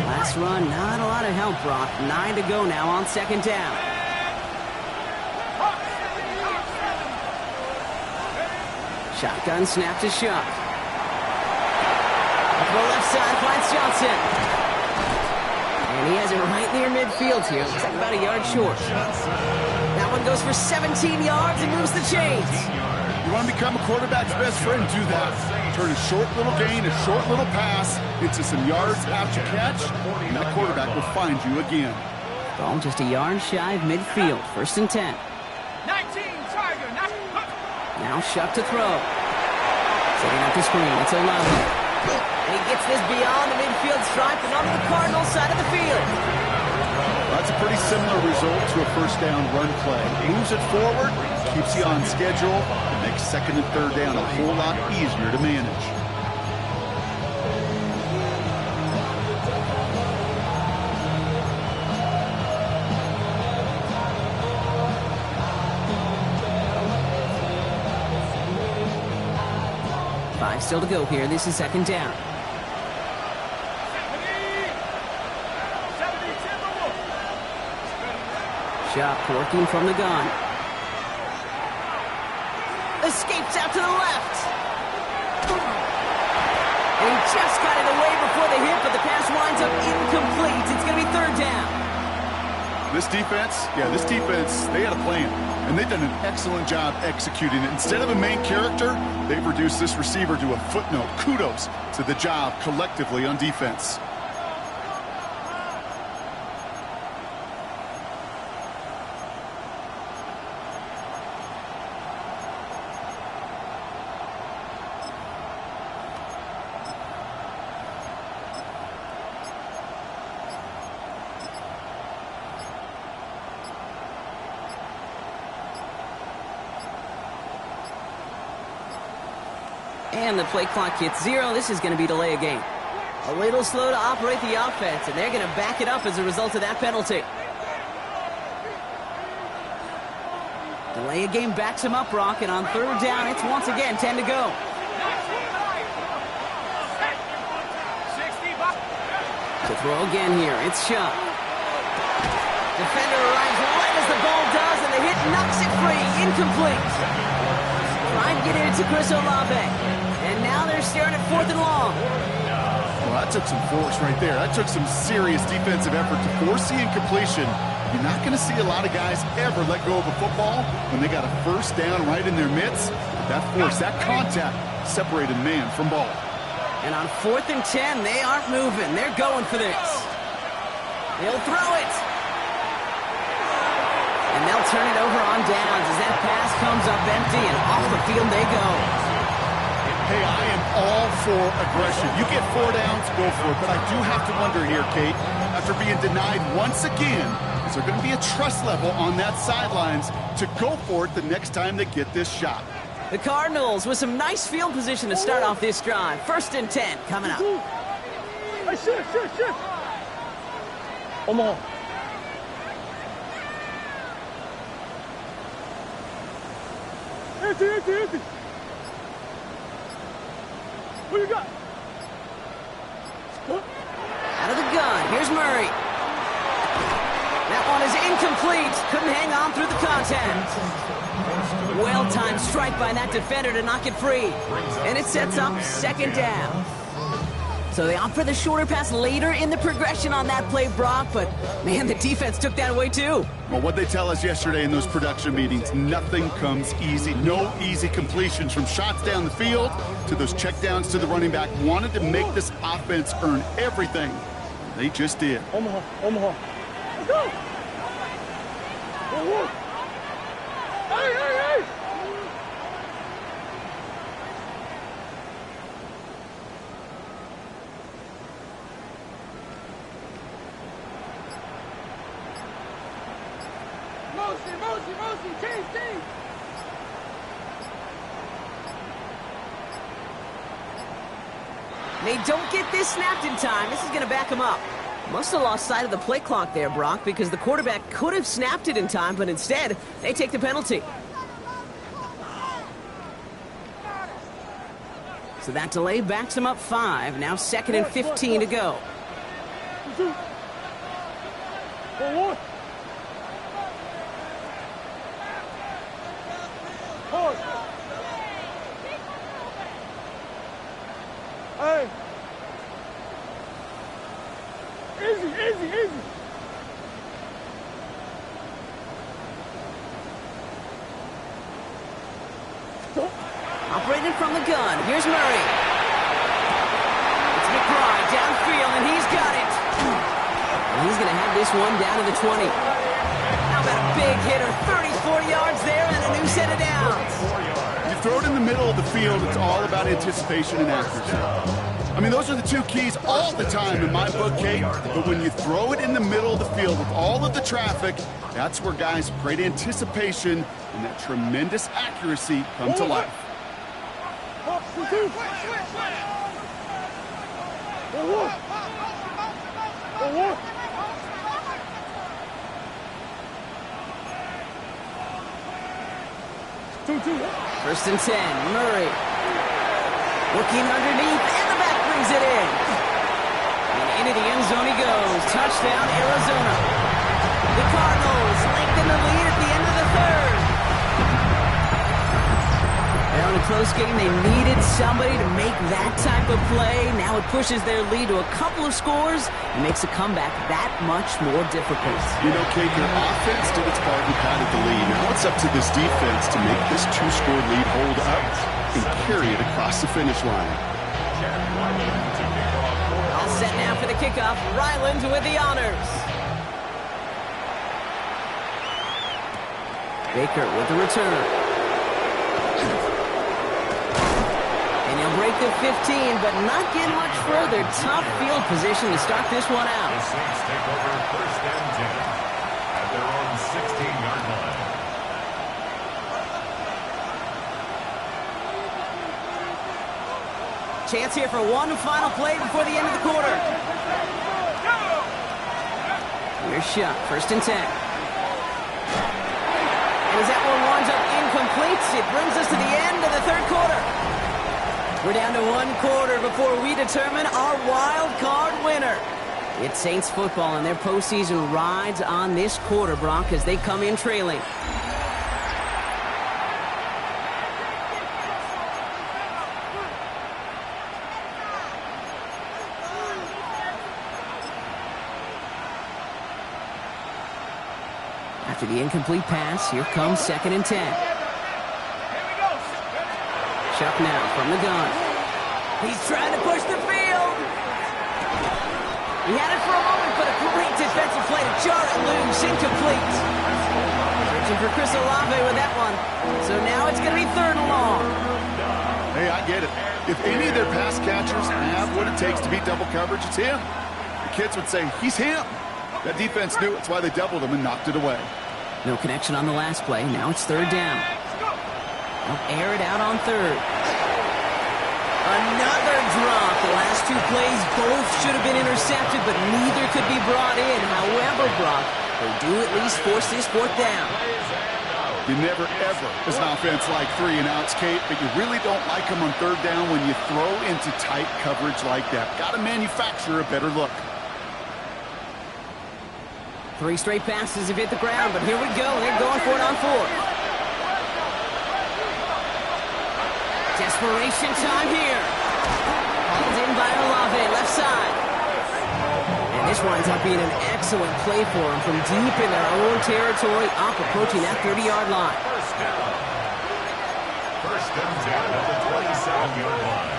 Last run, not a lot of help, Brock. 9 to go now on 2nd down. Shotgun snap to Shuck. To the left side finds Johnson. And he has it right near midfield here. Looks like about a yard short. That one goes for 17 yards and moves the chains. You want to become a quarterback's best friend, do that. Turn a short little gain, a short little pass into some yards after catch, and that quarterback will find you again. Ball just a yard shy of midfield. 1st and 10. 19, Tiger. Now Shuck to throw. Setting up the screen. It's Olave. And he gets this beyond the midfield stripe and onto the Cardinals side of the field. That's a pretty similar result to a 1st down run play. Moves it forward, keeps you on schedule, and makes 2nd and 3rd down a whole lot easier to manage. Still to go here. This is 2nd down. Shuck working from the gun. Escapes out to the left. And he just got it away before the hit, but the pass winds up incomplete. It's going to be 3rd down. This defense, they had a plan, and they've done an excellent job executing it. Instead of a main character, they've reduced this receiver to a footnote. Kudos to the job collectively on defense. And the play clock hits 0. This is going to be delay a game. A little slow to operate the offense, and they're going to back it up as a result of that penalty. Delay a game backs him up, Brock, and on 3rd down, it's once again 10 to go. To throw again here, it's Shuck. Defender arrives right as the ball does, and the hit knocks it free. Incomplete. Trying to get it to Chris Olave. And now they're staring at 4th and long. Well, that took some force right there. That took some serious defensive effort to force the incompletion. You're not going to see a lot of guys ever let go of a football when they got a 1st down right in their midst. But that force, that contact, separated man from ball. And on 4th and 10, they aren't moving. They're going for this. They'll throw it. And they'll turn it over on downs as that pass comes up empty, and off the field they go. Hey, I am all for aggression. You get 4 downs, go for it. But I do have to wonder here, Kate, after being denied once again, is there going to be a trust level on that sidelines to go for it the next time they get this shot? The Cardinals with some nice field position to start off this drive. 1st and 10 coming up. Hey, shift. Omaha. Empty. What you got? Out of the gun. Here's Murray. That one is incomplete. Couldn't hang on through the contact. Well-timed strike by that defender to knock it free. And it sets up 2nd down. So they opt for the shorter pass later in the progression on that play, Brock, but man, the defense took that away too. Well, what they tell us yesterday in those production meetings, nothing comes easy. No easy completions from shots down the field to those checkdowns to the running back. Wanted to make this offense earn everything. They just did. Omaha. Let's go. Hey. Mosi, team. They don't get this snapped in time. This is going to back them up. Must have lost sight of the play clock there, Brock, because the quarterback could have snapped it in time, but instead, they take the penalty. So that delay backs them up 5. Now 2nd and 15 to go. Hey. Easy. Operating from the gun. Here's Murray. It's McBride downfield, and he's got it. And he's going to have this one down to the 20. How about a big hitter? 34 yards there and a new set of downs. You throw it in the middle of the field, it's all about anticipation and accuracy. I mean, those are the two keys all the time in my book, Kate. But when you throw it in the middle of the field with all of the traffic, that's where guys with great anticipation and that tremendous accuracy come to life. First and 10, Murray. Looking underneath, and the back brings it in. And into the end zone he goes. Touchdown, Arizona. The Cardinals lengthen the lead at the end of the third. Now in a close game, they needed somebody to make that type of play. Now it pushes their lead to a couple of scores and makes a comeback that much more difficult. You know, Kate, their offense did its part and padded the lead. Now it's up to this defense to make this 2-score lead hold up and carry it across the finish line. All set now for the kickoff. Ryland with the honors. Baker with the return. And he'll break the 15, but not get much further. Tough field position to start this one out. The Saints take over 1st and 10 at their own 16-yard line. Chance here for one final play before the end of the quarter. Here's shot. 1st and 10. And as that one winds up incomplete, it brings us to the end of the third quarter. We're down to 1 quarter before we determine our wild card winner. It's Saints football, and their postseason rides on this quarter, Brock, as they come in trailing. After the incomplete pass, here comes 2nd and 10. Chuck now from the gun. He's trying to push the field. He had it for a moment, but a great defensive play to jar it loose. Incomplete. Searching for Chris Olave with that one. So now it's going to be 3rd and long. Hey, I get it. If any of their pass catchers have what it takes to beat double coverage, it's him. The kids would say, he's him. That defense knew it's why they doubled him and knocked it away. No connection on the last play. Now it's 3rd down. They'll air it out on 3rd. Another drop. The last 2 plays both should have been intercepted, but neither could be brought in. However, Brock, they do at least force this 4th down. You never, ever, as an offense, like 3 and outs, Kate, but you really don't like them on 3rd down when you throw into tight coverage like that. Got to manufacture a better look. 3 straight passes have hit the ground, but here we go. They're going for it on 4th. Desperation time here. Runs in by Olave, left side. And this winds up being an excellent play for him from deep in their own territory, up approaching that 30-yard line. First and 10 at the 27-yard line.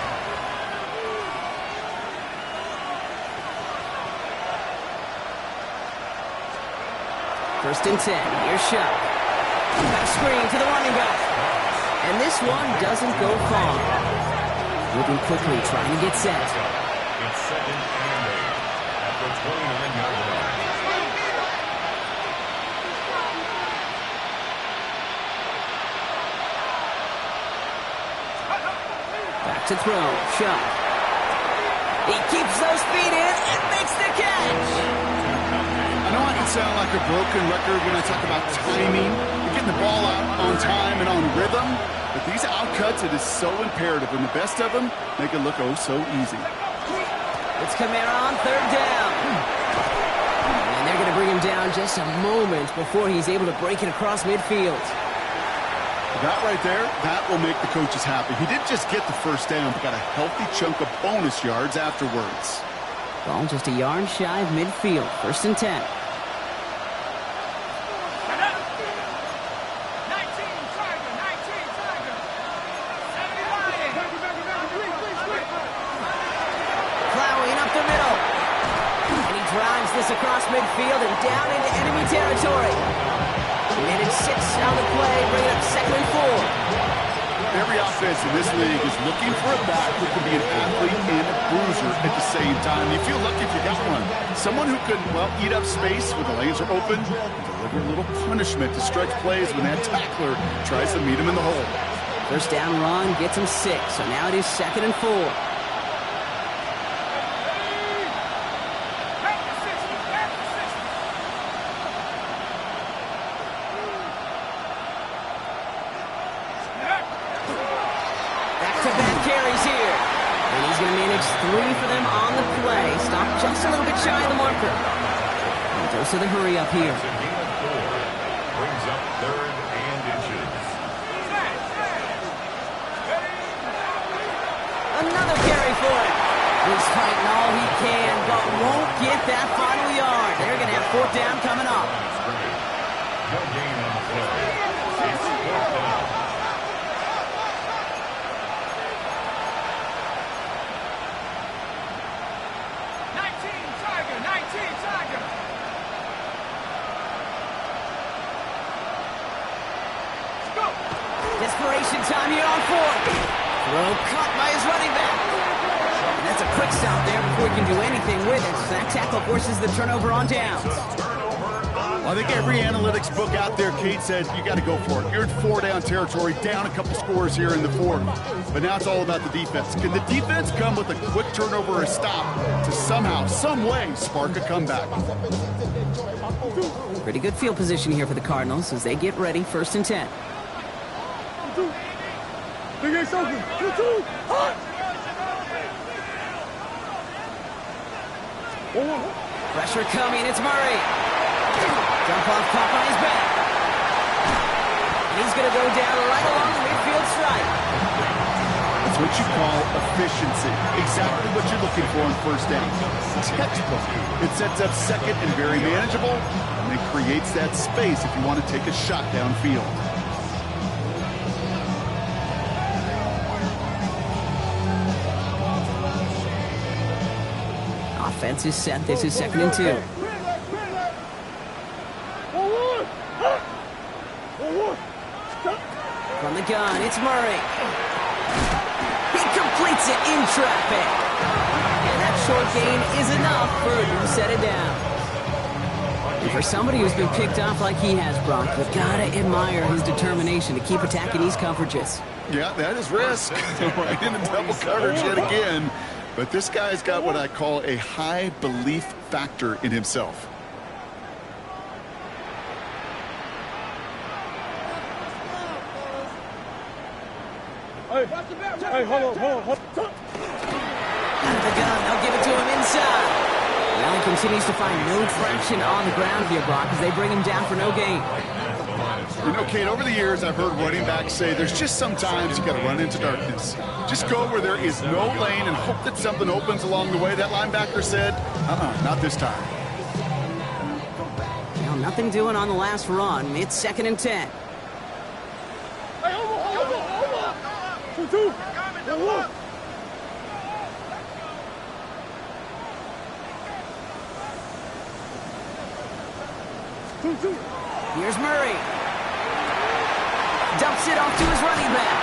First and 10, here's Shuck. Got a screen to the running back. And this one doesn't go far. Moving quickly, trying to get set. It's second and 8 at the 29-yard line. Back to throw, Shuck. He keeps those feet in and makes the catch. I know I can sound like a broken record when I talk about timing, getting the ball out on time and on rhythm, but these outcuts, it is so imperative, and the best of them make it look oh so easy. It's Kamara on third down. And they're going to bring him down just a moment before he's able to break it across midfield. That right there, that will make the coaches happy. He didn't just get the first down, but got a healthy chunk of bonus yards afterwards. Ball just a yard shy of midfield. First and 10. Drives this across midfield and down into enemy territory. Managed 6 on the play, bring it up second and 4. Every offense in this league is looking for a back who can be an athlete and a bruiser at the same time. You feel lucky if you got one. Someone who can, well, eat up space when the lanes are open and deliver a little punishment to stretch plays when that tackler tries to meet him in the hole. First down run gets him 6, so now it is second and 4. For them on the play. Stop just a little bit shy of the marker. And goes to the hurry up here. Brings up third and inches. Another carry for him. He's fighting all he can, but won't get that final yard. They're going to have fourth down coming up. No gain on the play. It's fourth down. Desperation time here on fourth. Throw caught by his running back. And that's a quick stop there before he can do anything with it. So that tackle forces the turnover on downs. Well, I think every analytics book out there, Kate, said you got to go for it. You're in 4-down territory, down a couple scores here in the fourth. But now it's all about the defense. Can the defense come with a quick turnover or a stop to somehow, some way, spark a comeback? Pretty good field position here for the Cardinals as they get ready. First and 10. Big Ace open. 2-2. Hot. 1-1. Pressure coming. It's Murray. Jump off caught by his back. And he's going to go down right along the midfield stripe. That's what you call efficiency. Exactly what you're looking for on first down. Textbook. It sets up second and very manageable, and it creates that space if you want to take a shot downfield. Offense is set. This is second and 2. From the gun, it's Murray. He completes it in traffic. And that short gain is enough for a new set it down. And for somebody who's been picked off like he has, Brock, you've got to admire his determination to keep attacking these coverages. Yeah, that is risk. Right into double coverage yet again. But this guy's got what I call a high belief factor in himself. Hey, hold on. Out of the gun, they'll give it to him inside. Now he can continues to find no traction on the ground here, Brock, as they bring him down for no gain. You know, Kate, over the years, I've heard running backs say there's just sometimes you got to run into darkness. Just go where there is no lane and hope that something opens along the way. That linebacker said, not this time. Well, nothing doing on the last run. It's 2nd and 10. Hey, over. 2-2. 1-1. Here's Murray. Dumps it off to his running back.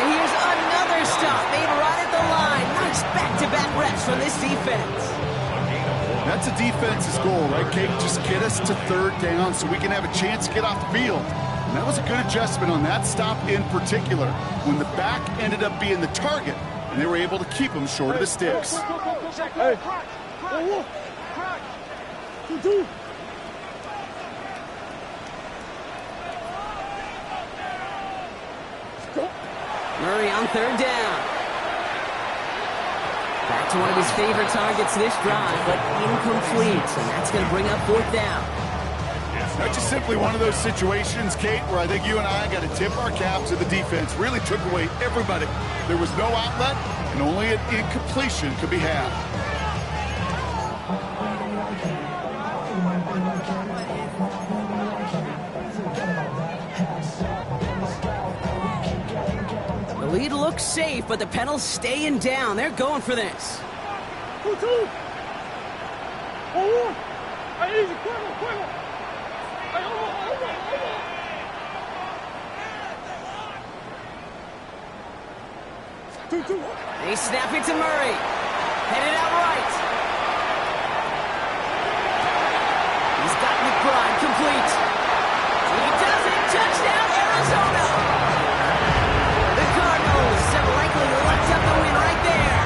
And here's another stop made right at the line. Nice back-to-back reps from this defense. That's a defense's goal, right, Kate? Just get us to 3rd down so we can have a chance to get off the field. And that was a good adjustment on that stop in particular, when the back ended up being the target, and they were able to keep him short of the sticks. Hey. 2-2. Murray on 3rd down. Back to one of his favorite targets this drive, but incomplete. And that's going to bring up 4th down. That's just simply one of those situations, Kate, where I think you and I got to tip our cap to the defense. Really took away everybody. There was no outlet, and only an incompletion could be had. The lead looks safe, but the Penals staying down. They're going for this. 2-2. 1-1. Hey, easy, quick. Hey, over. 2-2. They snap it to Murray. Headed out right. He's got McBride complete. He does it. Touchdown, Arizona. The Cardinals have likely locked up the win right there.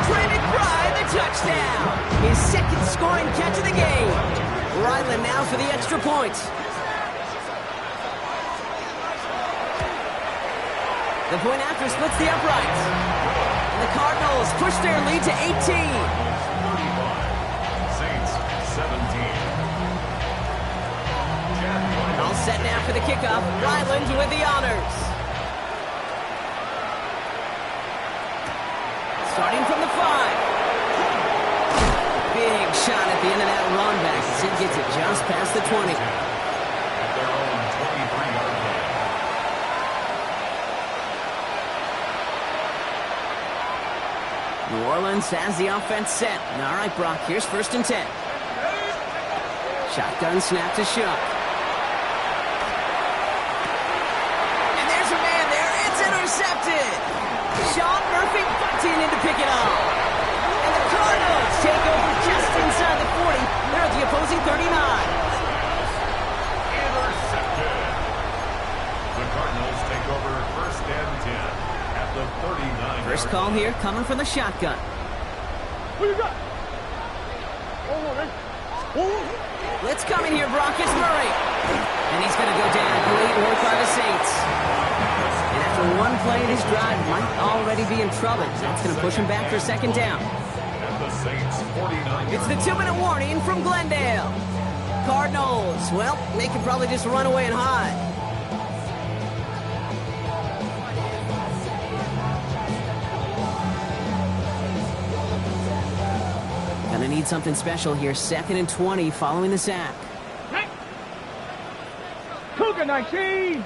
Trey McBride, the touchdown. His 2nd scoring catch of the game. Ryland now for the extra point. The point after splits the uprights. And the Cardinals push their lead to 18. Saints 17. All set now for the kickoff. Ryland with the honors. Starting from the 5. Big shot at the end of that run back as he gets it just past the 20. At their own 23-yard line. New Orleans has the offense set. All right, Brock, here's 1st and 10. Shotgun snap to Shook. And there's a man there. It's intercepted. Sean Murphy Bunting in to pick it up. And the Cardinals take over just inside the 40. They're at the opposing 39. Intercepted. The Cardinals take over 1st and 10 at the 39. First call here coming from the shotgun. What you got? 1-1, Blitz coming here, Brock. It's Murray. And he's going to go down. Great work by the Saints. And after one play, this drive might already be in trouble. That's going to push him back for 2nd down. And the Saints 49. It's the 2-minute warning from Glendale. Cardinals, well, they can probably just run away and hide. Gonna need something special here. 2nd and 20 following the sack. Hey. Cougar 19.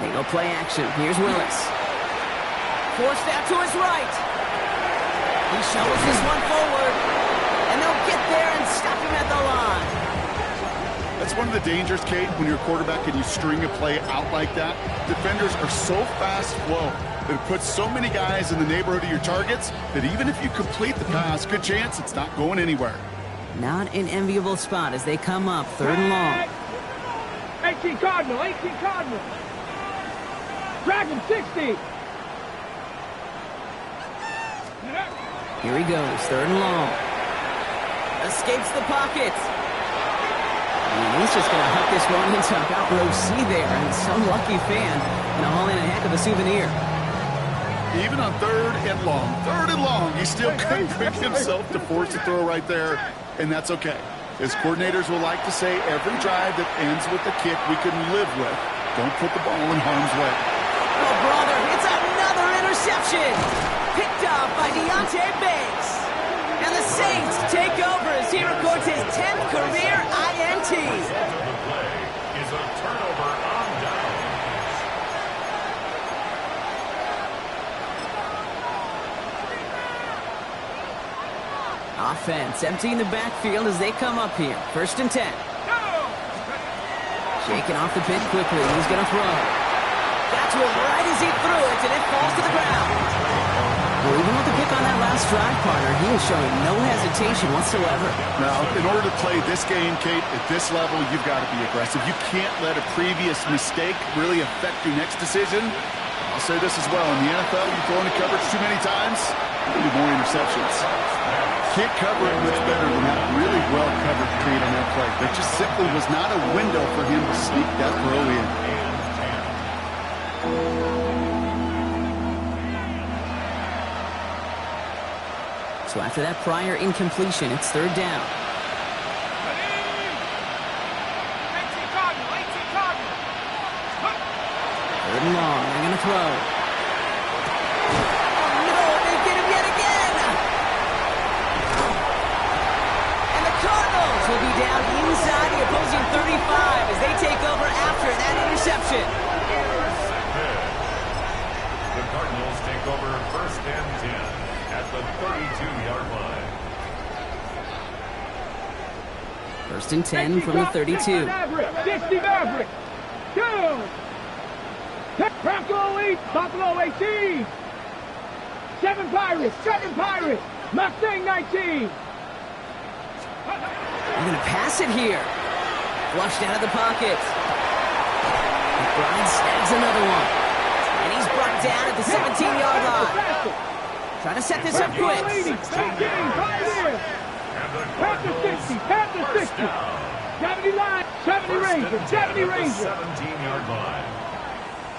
They go play action. Here's Willis. Forced out to his right. He shovels this one forward. And they'll get there and stop him at the line. That's one of the dangers, Kate, when you're a quarterback and you string a play out like that. Defenders are so fast flow that it puts so many guys in the neighborhood of your targets that even if you complete the pass, good chance it's not going anywhere. Not an enviable spot as they come up 3rd and long. 18 Cardinal. Drag him 60. Here he goes, 3rd and long. Escapes the pocket. And he's just going to huck this one into about row C there. And some lucky fan going to haul in a heck of a souvenir. Even on third and long, he still couldn't bring himself to force a throw right there, and that's okay. As coordinators will like to say, every drive that ends with a kick we can live with. Don't put the ball in harm's way. Oh, brother, it's another interception. Picked up by Deontay Banks. And the Saints take over as he records his 10th career INT. The play is a turnover on downs. Offense emptying the backfield as they come up here. 1st and 10. Shaking off the pit quickly. He's going to throw. Got to it right as he threw it, and it falls to the ground. Well, even with the pick on that last drive, partner, he is showing no hesitation whatsoever. Now, in order to play this game, Kate, at this level, you've got to be aggressive. You can't let a previous mistake really affect your next decision. I'll say this as well. In the NFL, you throw into coverage too many times, you'll do more interceptions. Can't cover it much better than that really well-covered Kate on that play. There just simply was not a window for him to sneak that throw in. So after that prior incompletion, it's 3rd down. 3rd and long. They're going to throw. Oh, no, they get him yet again. And the Cardinals will be down inside the opposing 35 as they take over after that interception. The Cardinals take over 1st and 10. At the 32-yard line. 1st and 10 from the 32. 60 Maverick. 2. Bronco 8. Buffalo 18. 7 Pirates. Mustang 19. They're going to pass it here. Flushed out of the pocket. McBride snags another one. And he's brought down at the 17-yard line. Trying to set this up quick. Panther 60. 70 Ranger. 17-yard line.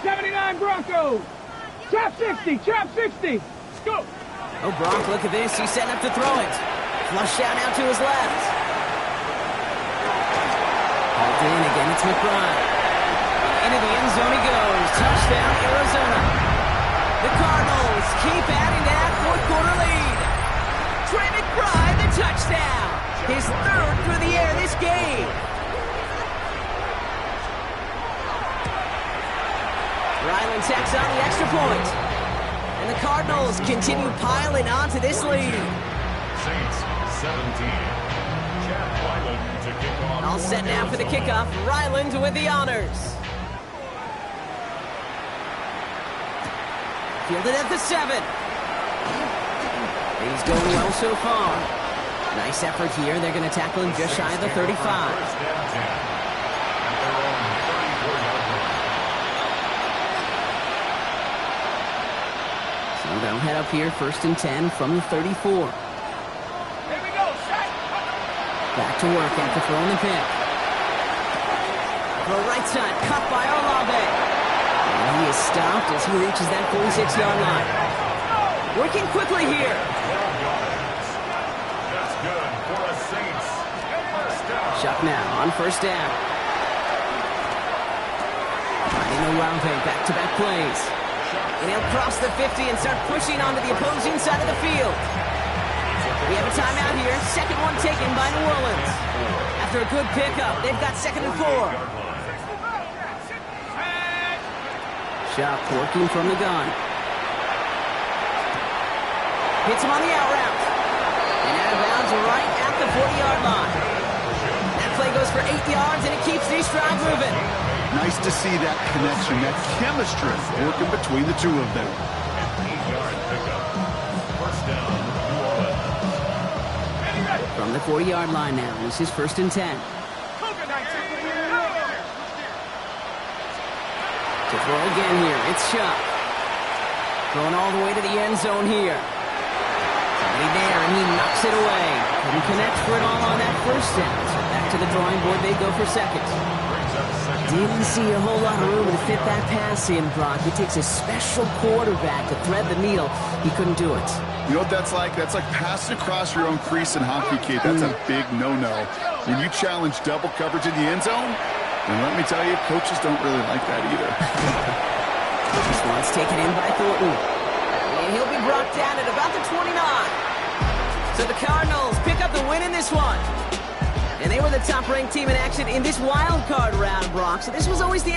79 Broncos. Trap 60. Go. Oh, Bronk, look at this. He's setting up to throw it. Flush out now to his left. Hauled in again. It's McBride. Into the end zone he goes. Touchdown, Arizona. The Cardinals keep adding that 4th quarter lead. Trey McBride, the touchdown. His 3rd through the air this game. Ryland tacks on the extra point. And the Cardinals continue piling onto this lead. Saints 17. Chad Ryland to kick off. All set now for the kickoff. Ryland with the honors. Fielded at the 7. He's going well so far. Nice effort here. They're going to tackle him just shy of the 35. So they'll head up here 1st and 10 from the 34. Here we go. Back to work after throwing the pick. The right side cut by Olave. And he is stopped as he reaches that 46-yard line. Working quickly here. That's good for the Saints. Shuck now on 1st down. Finding Olave, back-to-back plays. And he'll cross the 50 and start pushing onto the opposing side of the field. We have a timeout here. 2nd one taken by New Orleans. After a good pickup, they've got 2nd and 4. Shuck working from the gun. Hits him on the out route. And out of bounds right at the 40-yard line. That play goes for 8 yards, and it keeps these drive moving. Nice to see that connection, that chemistry working between the two of them. 8-yard pickup. 1st down, New Orleans. From the 40-yard line now, this is 1st and 10. To throw again here, it's Shuck. Throwing all the way to the end zone here. Somebody there, and he knocks it away. Couldn't connect for it all on that 1st down. So back to the drawing board, they go for 2nd. Brings Didn't see a whole lot of room to fit that pass in, Brock. It takes a special quarterback to thread the needle. He couldn't do it. You know what that's like? That's like passing across your own crease in hockey, kid. That's a big no-no. When you challenge double coverage in the end zone, and let me tell you, coaches don't really like that either. This one's taken in by Thornton. And he'll be brought down at about the 29. So the Cardinals pick up the win in this one. And they were the top-ranked team in action in this wild card round, Brock. So this was always the